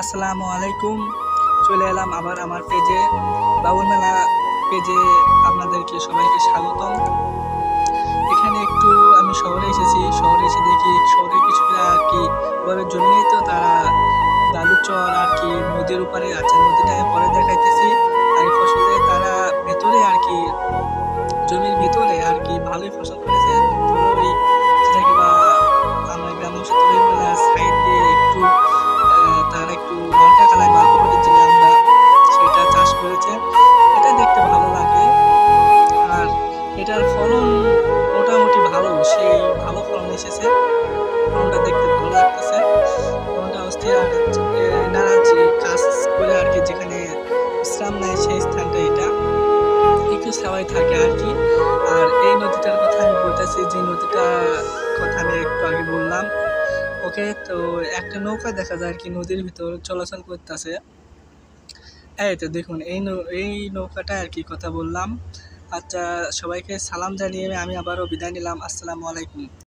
আসসালামু আলাইকুম। চলে এলাম আবার আমার পেজে, বাউল মেলা পেজে। আপনাদেরকে সবাইকে স্বাগতম। এখানে একটু আমি শহরে এসেছি, শহরে এসে দেখি শহরে কিছুটা আর কি ওভাবে জমি নেই, তো তারা বালুচর আর কি নদীর উপরে আছে, নদীটা পরে দেখাইতেছি। আর এই ফসলে তারা ভেতরে আর কি জমির ভিতরে আর কি ভালোই ফসল করেছে। ওই যেটাকে বা আমার গ্রাম অংশে তুলে বলে সাইড দিয়ে একটু তারা একটু মালকা কালায় বা হলুদের যে আমরা সেটা চাষ করেছে। এটা দেখতে ভালো লাগে। আর এটার ফলন মোটামুটি ভালো, সেই ভালো ফলন এসেছে। ফলনটা দেখতে ভালো লাগতেছে। ফলনটা হচ্ছে আর এনারা যে কাজ করে আর কি যেখানে বিশ্রাম নেয় সেই স্থানটা এটা একটু সবাই থাকে আর কি। আর এই নদীটার কথা আমি বলতেছি, যে নদীটার কথা আমি একটু আগে বললাম। ওকে, তো একটা নৌকা দেখা যায় আর কি নদীর ভিতর চলাচল করতেছে। এই তো দেখুন এই নৌকাটা আর কি কথা বললাম। আচ্ছা, সবাইকে সালাম জানিয়ে আমি আবারও বিদায় নিলাম। আসসালামু আলাইকুম।